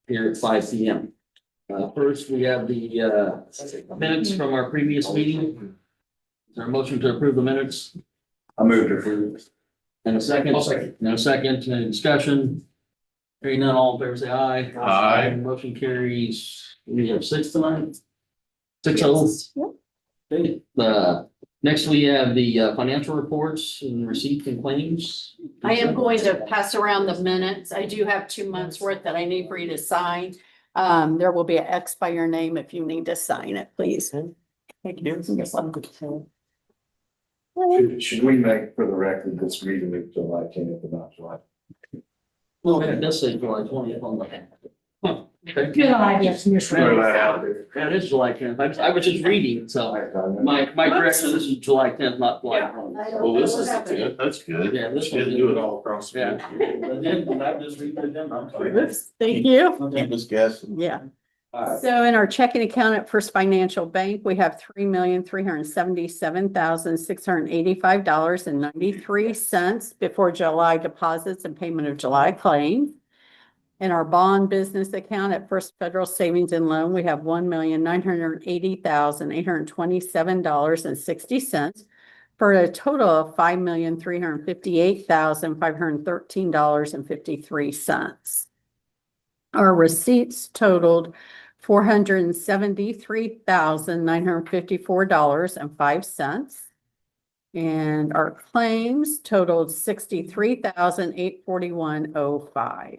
here at 5 p.m. First, we have the minutes from our previous meeting. Is there a motion to approve the minutes? I move to approve. And a second? I'll second. No second, any discussion? Hearing none, all in favor say aye. Aye. Motion carries. We have 6 tonight. 6-0. Okay, next we have the financial reports and receipts and claims. I am going to pass around the minutes. I do have 2 months worth that I need for you to sign. There will be an X by your name if you need to sign it, please. Thank you. Should we make for the record this meeting is July 10th and not July? Well, it does say July 20th on the. Huh, okay. Good idea. Throw that out there. That is July 10th. I was just reading, so my correction, this is July 10th, not July 20th. Well, this is good, that's good. Yeah, this Didn't do it all across. the Yeah. country. I just read it down, I'm sorry. Oops, thank you. Keep us guessing. Yeah. All right. So in our checking account at First Financial Bank, we have $3,377,685.93 before July deposits and payment of July claims. In our bond business account at First Federal Savings and Loan, we have $1,980,827.60 for a total of $5,358,513.53. Our receipts totaled $473,954.05. And our claims totaled $63,841.05.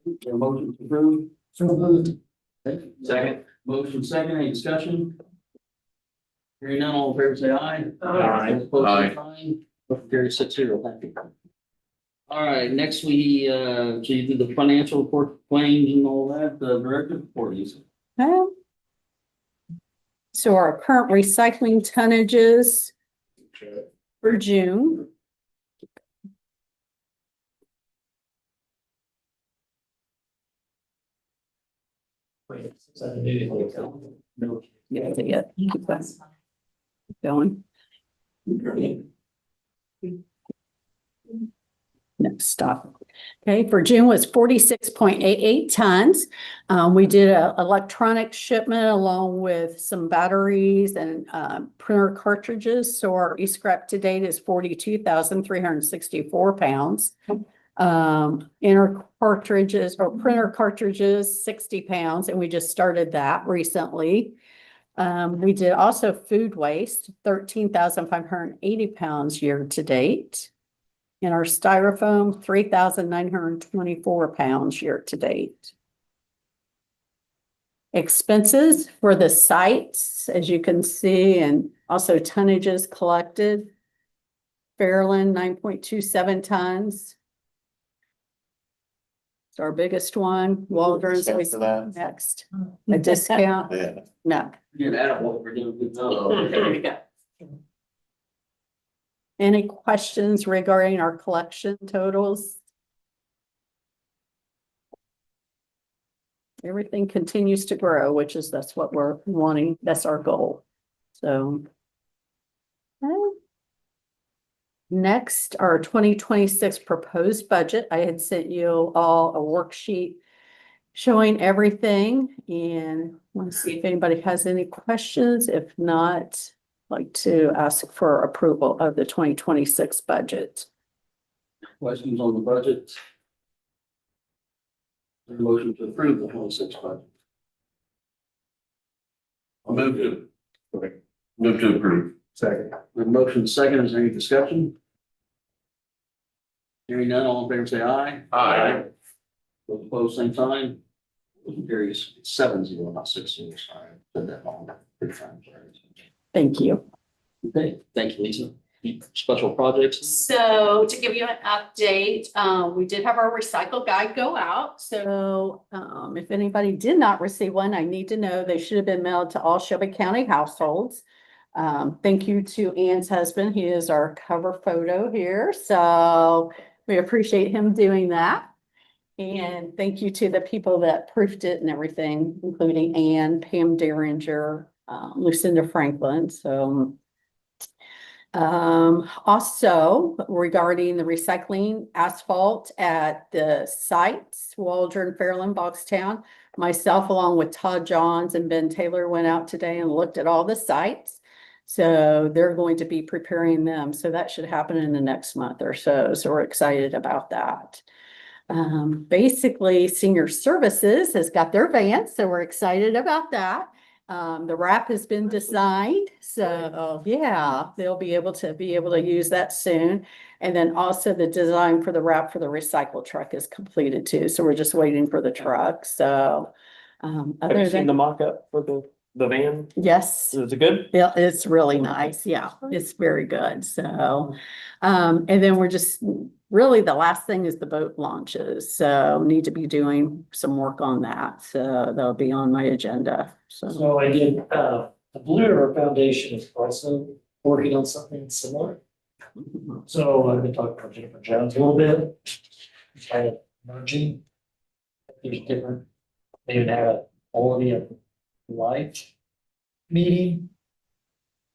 A motion to approve. So moved. Second. Motion second, any discussion? Hearing none, all in favor say aye. Aye. Opposed, say sign. Motion carries 6-0, thank you. All right, next we, so you did the financial report, claims and all that, the director report, you said. Okay. So our current recycling tonnages for June. No. Yeah. Keep going. No, stop. Okay, for June was 46.88 tons. We did a electronic shipment along with some batteries and printer cartridges. So our e-scrap to date is 42,364 pounds. Inner cartridges or printer cartridges, 60 pounds, and we just started that recently. We did also food waste, 13,580 pounds year to date. And our styrofoam, 3,924 pounds year to date. Expenses for the sites, as you can see, and also tonnages collected. Fairland, 9.27 tons. It's our biggest one. Waldron's Discount for that? next. A discount? Yeah. No. Get out of what we're doing. Good Oh, job. There you go. Any questions regarding our collection totals? Everything continues to grow, that's what we're wanting. That's our goal. So. Next, our 2026 proposed budget. I had sent you all a worksheet showing everything and want to see if anybody has any questions. If not, I'd like to ask for approval of the 2026 budget. Questions on the budget? Motion to approve the 26 budget. I'll move to approve. Second. The motion second, is there any discussion? Hearing none, all in favor say aye. Aye. Those opposed, same sign. Motion carries 7-0, not 6-0, sorry. Said that wrong 3 times, sorry. Thank you. Okay, thank you, Lisa. Special projects. So to give you an update, we did have our recycle guide go out. So if anybody did not receive one, I need to know they should have been mailed to all Shelby County households. Thank you to Ann's husband. He is our cover photo here. So we appreciate him doing that. And thank you to the people that proofed it and everything, including Ann, Pam Derringer, Lucinda Franklin. So Also regarding the recycling asphalt at the sites, Waldron, Fairland, Boxtown, myself along with Todd Johns and Ben Taylor went out today and looked at all the sites. So they're going to be preparing them. So that should happen in the next month or so. So we're excited about that. Basically, Senior Services has got their van, so we're excited about that. The wrap has been designed, so yeah, they'll be able to use that soon. And then also the design for the wrap for the recycle truck is completed too, so we're just waiting for the truck, so. Have you Other seen than, the mock-up for the van? yes. Is it good? Yeah, it's really nice. Yeah, it's very good. So, and then we're just really the last thing is the boat launches. So need to be doing some work on that. So that'll be on my agenda. So, So I did, the Blue River Foundation is also working on something similar. So I've been talking to Jennifer Jones a little bit, kind of merging. There's different, they would have a quality of life meeting.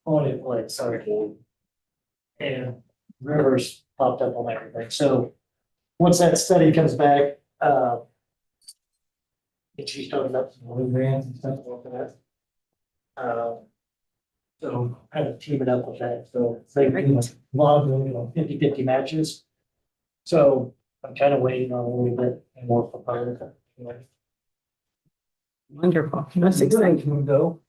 Quality of life, sorry. And rivers popped up on everything. So once that study comes back, and she's talking about some blue grants and stuff like that. So kind of team it up with that, so they bring a lot of, 50-50 matches. So I'm kind of waiting on a little bit more for public. wonderful. That's exciting. Go.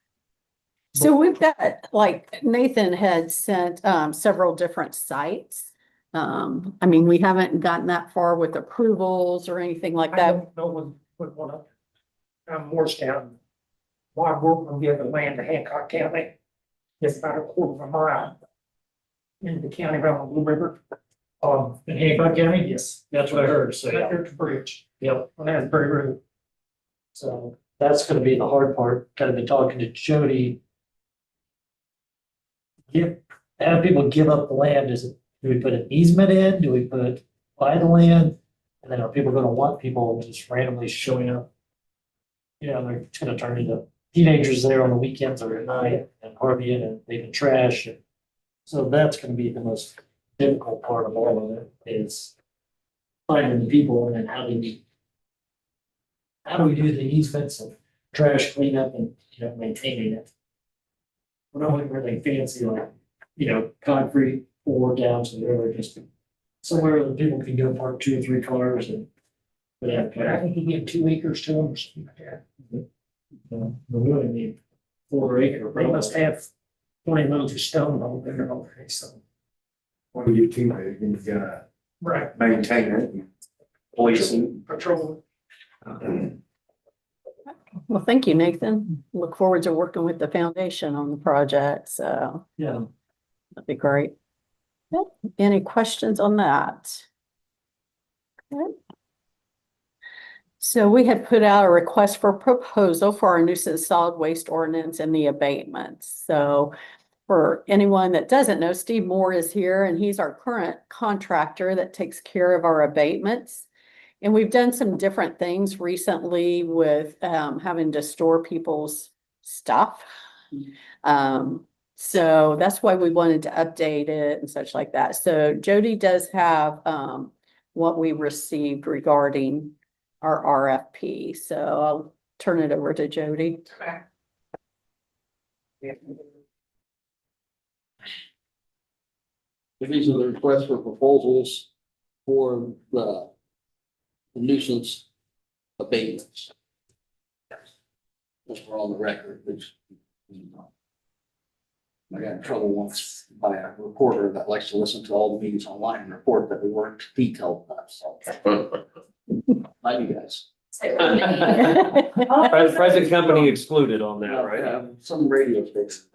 So we've got, like Nathan had sent, several different sites. I mean, we haven't gotten that far with approvals or anything like I that. don't know when put one up. Morristown. Bob Workman will give the land to Hancock County. It's about a quarter of a mile. In the county around the Blue River. In Hancock County, yes, that's what I heard, so. There's a bridge. Yep, on Asbury Road. So that's gonna be the hard part, kind of been talking to Jody. Have people give up the land, do we put an easement in, do we buy the land? And then are people gonna want people just randomly showing up? You know, they're just gonna turn into teenagers there on the weekends or at night and partying and leaving trash. So that's gonna be the most difficult part of all of it is finding the people and then how do we do the easements and trash cleanup and, maintaining it. We're not really fancy like, concrete or down to the river, just somewhere that people can go park 2 or 3 cars and. But I think you give 2 acres to them or something like that. We really need 4 acre. They must have 20 loads of stone over there already, so. When you get too big, you gotta Right. maintain it. Police and patrol. Well, thank you, Nathan. Look forward to working with the foundation on the project. So Yeah. that'd be great. Yep. Any questions on that? Okay. So we had put out a request for proposal for our nuisance solid waste ordinance and the abatements. So for anyone that doesn't know, Steve Moore is here and he's our current contractor that takes care of our abatements. And we've done some different things recently with having to store people's stuff. So that's why we wanted to update it and such like that. So Jody does have what we received regarding our RFP. So I'll turn it over to Jody. These are the requests for proposals for the nuisance abatements. Just we're on the record, which, I got in trouble once by a reporter that likes to listen to all the meetings online and report that we weren't detailed enough, so. Love you guys. Present company excluded on that, right? Some radio stations.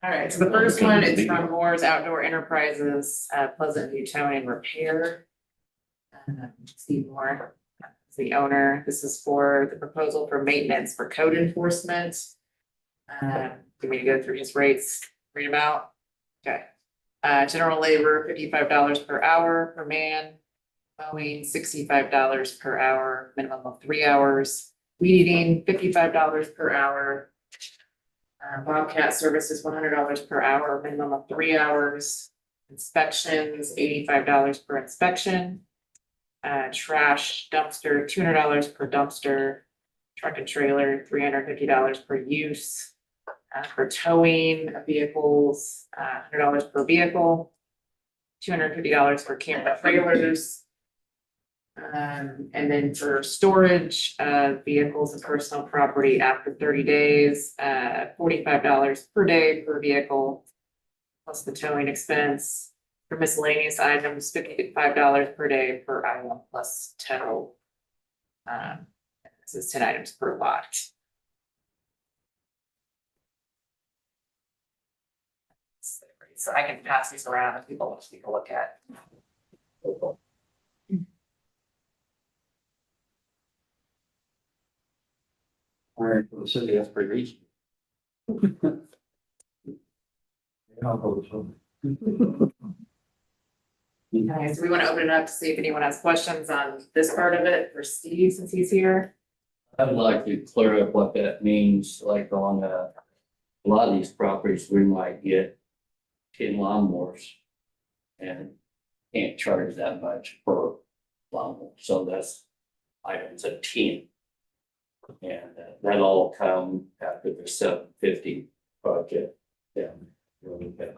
All right, so the first one is from Moore's Outdoor Enterprises, Pleasant View Towing and Repair. Steve Moore is the owner. This is for the proposal for maintenance for code enforcement. Do we go through his rates, read them out? Okay. General labor, $55 per hour per man. Mowing, $65 per hour, minimum of 3 hours. Weed eating, $55 per hour. Bobcat service is $100 per hour, minimum of 3 hours. Inspections, $85 per inspection. Trash dumpster, $200 per dumpster. Truck and trailer, $350 per use. For towing of vehicles, $100 per vehicle. $250 for camper trailers. And then for storage of vehicles and personal property after 30 days, $45 per day per vehicle. Plus the towing expense. For miscellaneous items, $55 per day per item plus tow. This is 10 items per lot. So I can pass these around if people want to take a look at. All right, for the city, that's pretty reasonable. Okay, so we want to open it up to see if anyone has questions on this part of it for Steve since he's here. I'd like to clear up what that means, like on a lot of these properties, we might get 10 lawnmowers. And can't charge that much per lawnmower, so that's items of 10. And that all come after the 750 project. Yeah. Really bad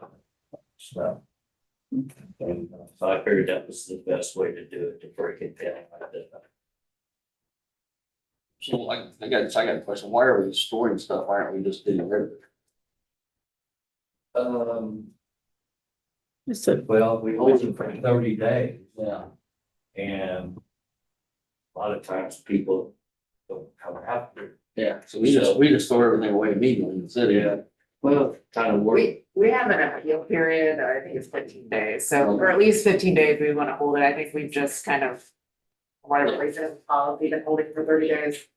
stuff. And so I figured that was the best way to do it, to break it down like that. So I got a question. Why are we storing stuff? Why aren't we just getting rid of it? So Well, we hold them for 30 days. Yeah. And a lot of times people don't come after. Yeah, so we just store everything away immediately in the city. Yeah. Well, kind of work. We have an appeal period, I think it's 15 days, so for at least 15 days, we want to hold it. I think we've just kind of. For whatever reason, we've been holding for 30 days.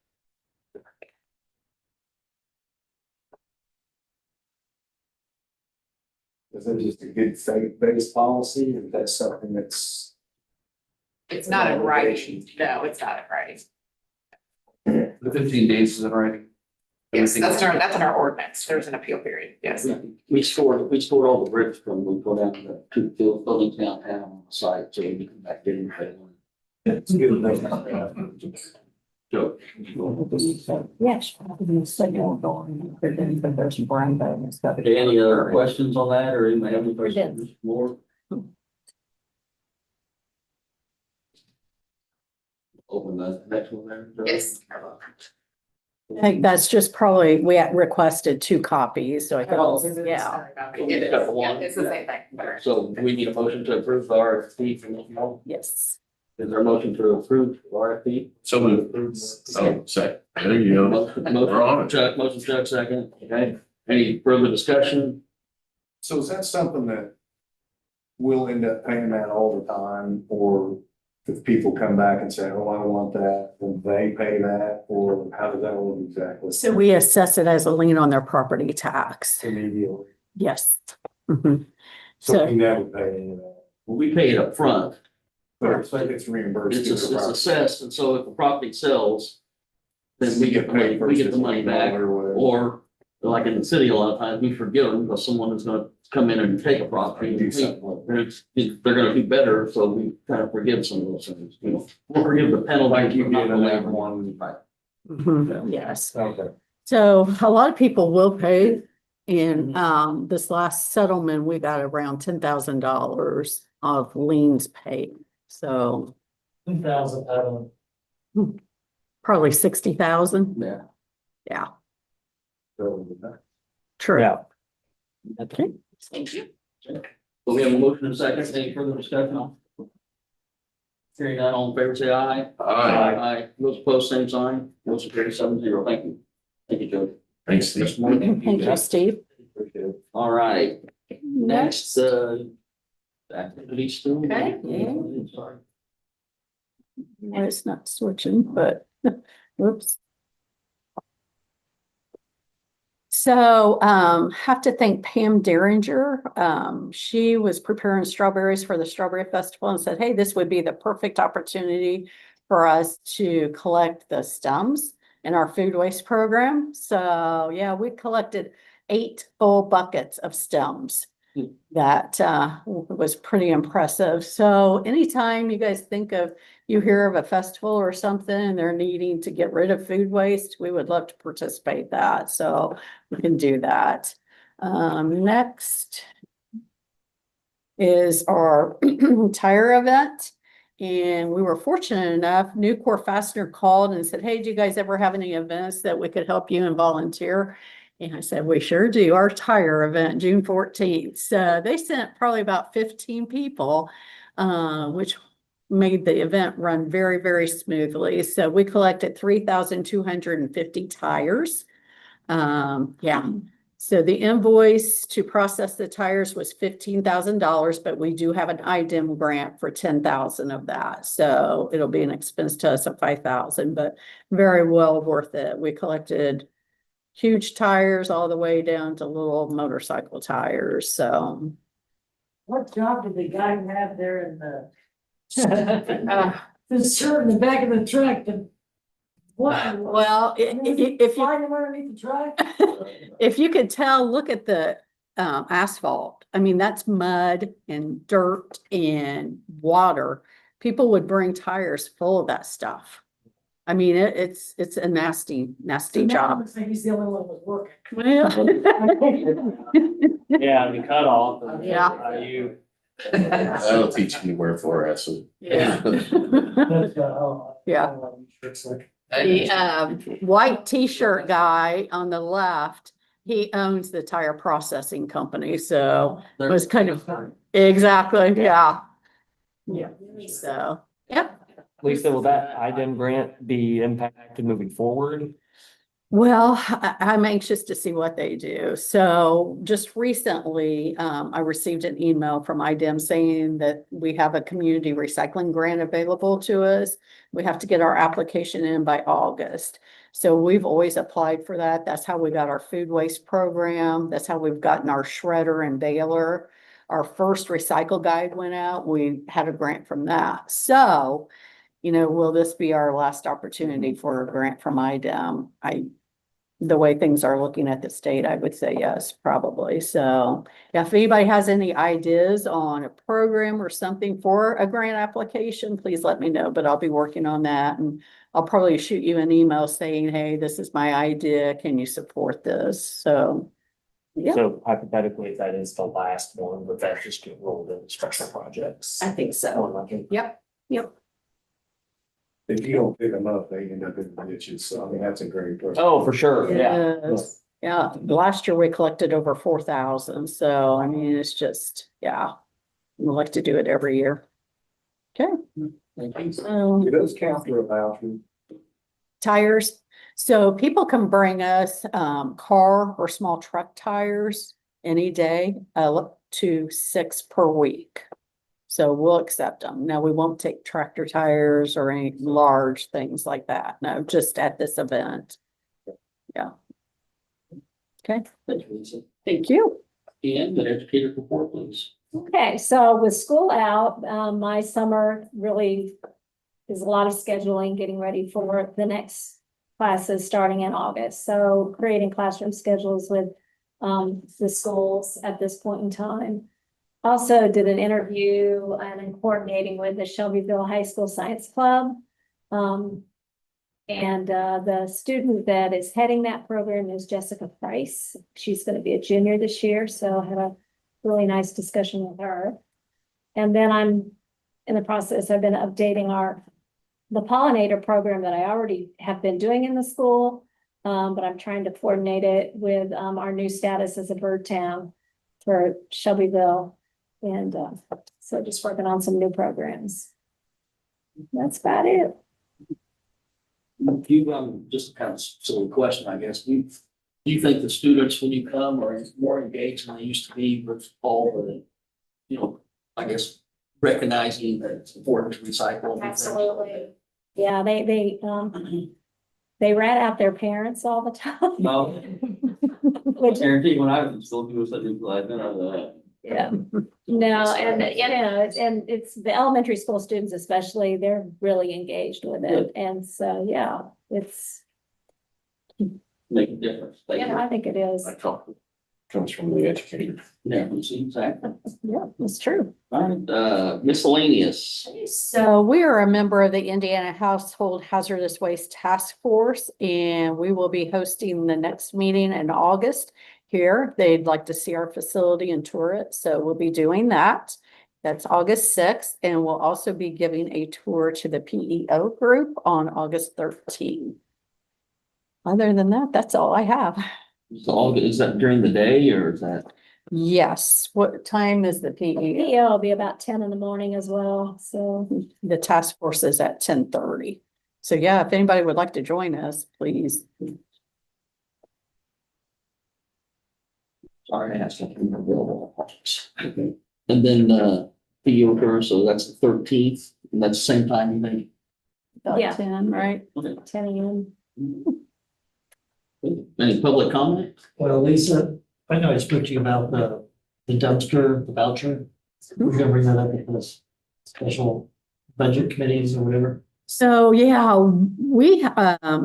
Is it just a good faith-based policy, or that's something that's? It's not in writing, no, it's not in writing. The 15 days is in writing. Yes, that's in our ordinance, there's an appeal period, yes. We stored all the bricks from, we go down to the buildings downtown on the site, so we can come back in. It's good enough. So, yes. There's Brando and stuff. any other questions on that, or anybody have any questions more? Open the next one there. Yes. I think that's just probably, we had requested 2 copies, so I Oh. think, yeah, It is, yeah, it's the same thing. So we need a motion to approve the RFP for this month. yes. Is there a motion to approve the RFP? So moved. Oh, say, there you go. We're on it. Chuck, motion Chuck, second, okay, any further discussion? So is that something that we'll end up paying that all the time, or if people come back and say, oh, I don't want that, then they pay that, or how does that work exactly? So we assess it as a lien on their property tax. Immediately, Yes. Mhm. so So- we never pay any of that, We pay it up front. but it's reimbursed. It's to the property. assessed, and so if the property sells, then we get the money, we get the money back, Or whatever. or like in the city, a lot of times we forgive them because someone is gonna come in and take a property. Do something like that. They're gonna do better, so we kind of forgive some of those things, you know, we'll forgive the penalty. Like you for not get another delivering. one. Right. Mhm. Yes. Okay. So a lot of people will pay. In this last settlement, we got around $10,000 of liens paid. So 2,000 out of probably 60,000. Yeah. Yeah, So, true. Yeah. Okay. Thank you. So we have a motion and a second, any further discussion? Hearing none, all in favor, say aye. Aye. Aye, those opposed, same sign, motion carries 7-0, thank you. Thank you, Joe. Thanks, Steve. Thank you, Steve. appreciate it. All right, next, activity still. Okay, yeah. Sorry. Well, it's not switching, but whoops. So have to thank Pam Derringer. She was preparing strawberries for the Strawberry Festival and said, hey, this would be the perfect opportunity for us to collect the stems in our food waste program. So yeah, we collected 8 full buckets of stems. That was pretty impressive. So anytime you guys think of, you hear of a festival or something and they're needing to get rid of food waste, we would love to participate that. So we can do that. Next is our tire event. And we were fortunate enough, Nucor Fastener called and said, hey, do you guys ever have any events that we could help you and volunteer? And I said, we sure do. Our tire event, June 14th. So they sent probably about 15 people, which made the event run very, very smoothly. So we collected 3,250 tires. Yeah. So the invoice to process the tires was $15,000, but we do have an IDEM grant for 10,000 of that. So it'll be an expense to us of 5,000, but very well worth it. We collected huge tires all the way down to little motorcycle tires. So What job did the guy have there in the? The shirt in the back of the truck and. What? well, if you Flying underneath the truck? if you could tell, look at the asphalt. I mean, that's mud and dirt and water. People would bring tires full of that stuff. I mean, it's a nasty job. Looks like he's the only one that was working. Well, Yeah, the cutoff. Yeah. You. That'll teach you where for us. Yeah. That's, Yeah. It's like, The white t-shirt guy on the left, he owns the tire processing company, so it was kind of, exactly, yeah. Yeah. So, yep. Lisa, will that IDEM grant be impacted moving forward? Well, I'm anxious to see what they do. So just recently, I received an email from IDEM saying that we have a community recycling grant available to us. We have to get our application in by August. So we've always applied for that. That's how we got our food waste program. That's how we've gotten our shredder and baler. Our first recycle guide went out. We had a grant from that. So, will this be our last opportunity for a grant from IDEM? The way things are looking at the state, I would say yes, probably. So yeah, if anybody has any ideas on a program or something for a grant application, please let me know, but I'll be working on that. And I'll probably shoot you an email saying, hey, this is my idea. Can you support this? So, yeah, So hypothetically, if that is the last one, would that just get rolled into special projects? I think so. Yep. If you don't pick them up, they end up in the ditches. So I mean, that's a great. Oh, for sure, yeah. Yes. Yeah, last year we collected over 4,000. So, I mean, it's just, yeah, we like to do it every year. Okay. Thank you. So It does count for a voucher. tires. So people can bring us car or small truck tires any day, up to 6 per week. So we'll accept them. Now, we won't take tractor tires or any large things like that. No, just at this event. Yeah. Okay, Thank you, Lisa. thank you. And the educator report, please. Okay, so with school out, my summer really is a lot of scheduling, getting ready for the next classes starting in August. So creating classroom schedules with the schools at this point in time. Also did an interview and in coordinating with the Shelbyville High School Science Club. The student that is heading that program is Jessica Price. She's going to be a junior this year, so I had a really nice discussion with her. And then I'm in the process, I've been updating the pollinator program that I already have been doing in the school. But I'm trying to coordinate it with our new status as a bird town for Shelbyville. And so just working on some new programs. That's about it. You, just kind of silly question, I guess. Do you think the students, when you come, are more engaged than they used to be with all the, I guess, recognizing that it's important to recycle? Absolutely. Yeah, they rat out their parents all the time. No, Which, guarantee when I was in school, people said, "I've been on that." yeah, no, and and it's the elementary school students especially, they're really engaged with it. And so, yeah, it's, Make a difference. I think it is. I talked with Comes from the educator. Yeah, exactly. Yeah, that's true. Right, miscellaneous. So we are a member of the Indiana Household Hazardous Waste Task Force, and we will be hosting the next meeting in August here. They'd like to see our facility and tour it, so we'll be doing that. That's August 6th, and we'll also be giving a tour to the PEO group on August 13th. Other than that, that's all I have. So is that during the day or is that? Yes, what time is the PEO? PEO will be about 10 in the morning as well, so. The task force is at 10:30. So yeah, if anybody would like to join us, please. Sorry, I asked if you were available. Okay. And then, PEO tour, so that's the 13th, and that's the same time you think? About Yeah. 10, right? Okay. 10 a.m. Any public comment? Well, Lisa, I know I spoke to you about the dumpster, the voucher. We're gonna bring that up at this special budget committees or whatever. So yeah, we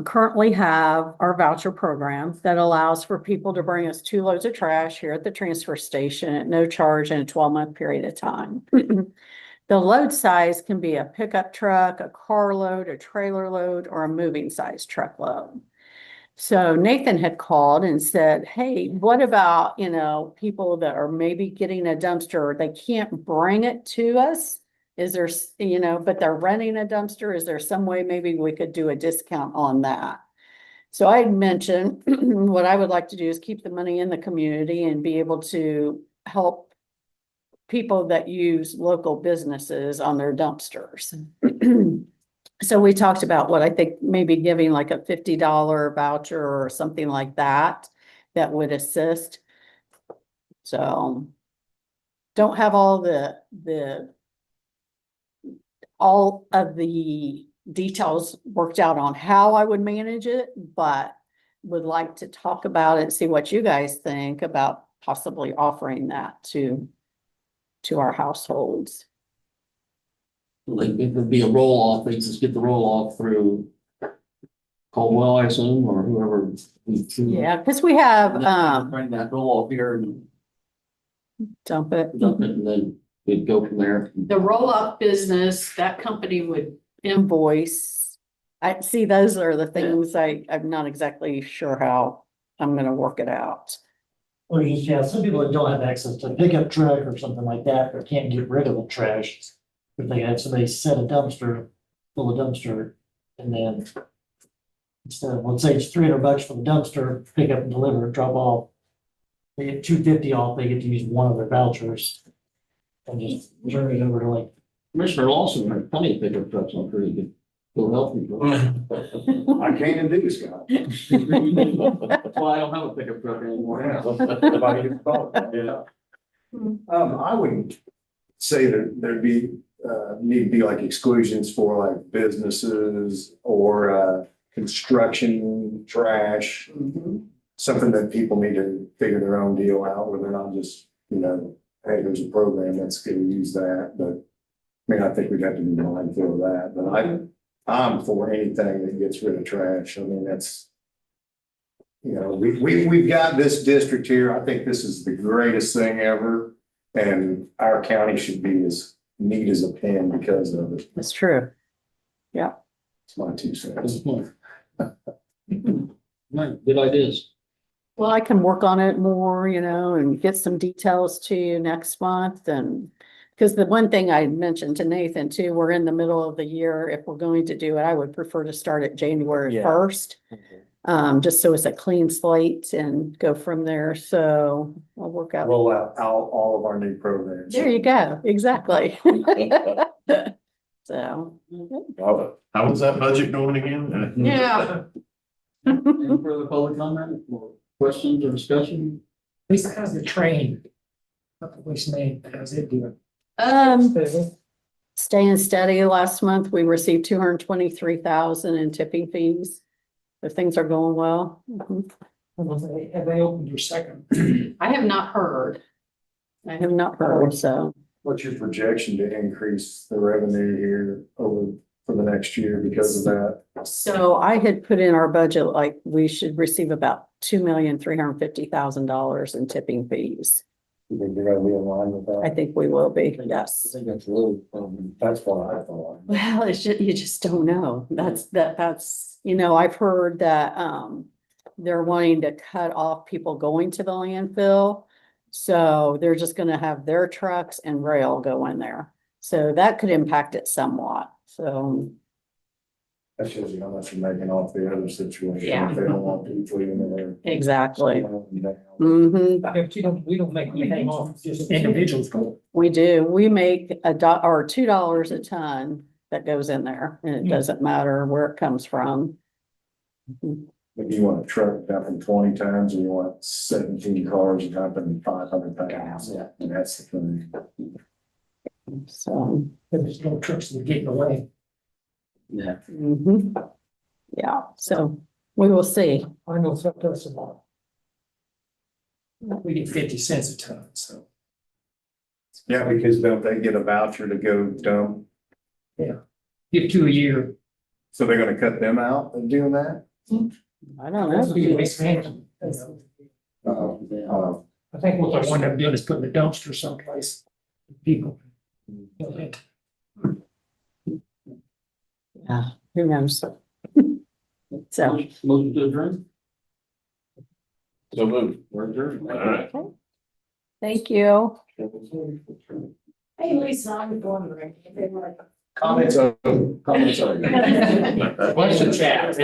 currently have our voucher program that allows for people to bring us 2 loads of trash here at the transfer station at no charge in a 12-month period of time. The load size can be a pickup truck, a car load, a trailer load, or a moving size truckload. So Nathan had called and said, hey, what about, people that are maybe getting a dumpster, they can't bring it to us? Is there, but they're renting a dumpster. Is there some way maybe we could do a discount on that? So I had mentioned what I would like to do is keep the money in the community and be able to help people that use local businesses on their dumpsters. So we talked about what I think maybe giving like a $50 voucher or something like that, that would assist. So don't have all of the details worked out on how I would manage it, but would like to talk about it, see what you guys think about possibly offering that to our households. Like, it would be a roll-off, they just get the roll-off through Caldwell, I assume, or whoever. Yeah, because we have, Bring that roll-off here and dump it. dump it, and then we'd go from there. The roll-up business, that company would invoice. I see, those are the things I'm not exactly sure how I'm gonna work it out. Or some people that don't have access to a pickup truck or something like that, or can't get rid of the trash. If they have somebody set a dumpster, fill a dumpster, and then instead of, let's say it's $300 for the dumpster, pick up and deliver, drop off. They get $250 off, they get to use one of their vouchers. And just turn it over to like. Commissioner Lawson had plenty of pickup trucks on pretty good. Will help people. I can indeed, Scott. That's why I don't have a pickup truck anymore. Yeah. I would say that there'd be, need to be like exclusions for like businesses or, construction, trash. Something that people need to figure their own deal out, where they're not just, hey, there's a program that's gonna use that, but. I mean, I think we'd have to be mindful of that, but I'm for anything that gets rid of trash. I mean, that's. We've got this district here. I think this is the greatest thing ever. And our county should be as neat as a pin because of it. That's true. Yeah. It's my 2 cents. Right, good ideas. Well, I can work on it more, and get some details to you next month, and because the one thing I mentioned to Nathan too, we're in the middle of the year. If we're going to do it, I would prefer to start at January 1st. Just so it's a clean slate and go from there. So I'll work out. Roll out all of our new programs. There you go. Exactly. So. How was that budget going again? Yeah. Any further public comment or questions or discussion? Lisa, how's the train? Up at Waste Main, how's it doing? Staying steady. Last month, we received 223,000 in tipping fees. So things are going well. Mhm. Have they opened your second? I have not heard. So. What's your projection to increase the revenue here for the next year because of that? So I had put in our budget, like, we should receive about $2,350,000 in tipping fees. You think you're gonna be in line with I that? think we will be, I yes. think that's a little, That's what I thought. Well, it's just, you just don't know. That's, I've heard that, they're wanting to cut off people going to the landfill. So they're just gonna have their trucks and rail go in there. So that could impact it somewhat, so. That shows you how much you're making off the other situation. Yeah. If they don't want people in there. Exactly. Mm-hmm. Mm-hmm, We don't make anything off, just individuals go. we do. We make or $2 a ton that goes in there, and it doesn't matter where it comes from. If you want a truck dumping 20 tons, or you want 17 cars dumping 500 pounds, Yeah. and that's the thing. So, There's no trucks that are getting away. yeah. yeah, so we will see. I know it's up to us a lot. We get 50 cents a ton, so. Yeah, because don't they get a voucher to go dump? Get 2 a year. So they're gonna cut them out of doing that? I don't That's be know. waste management. I think what they're wanting to do is put in a dumpster someplace. People. Yeah, who knows? So, Motion to adjourn? So moved. We're adjourned. All right. thank you. Hey, Lisa, I'm wondering. Comments of. Comments are. What's the chat?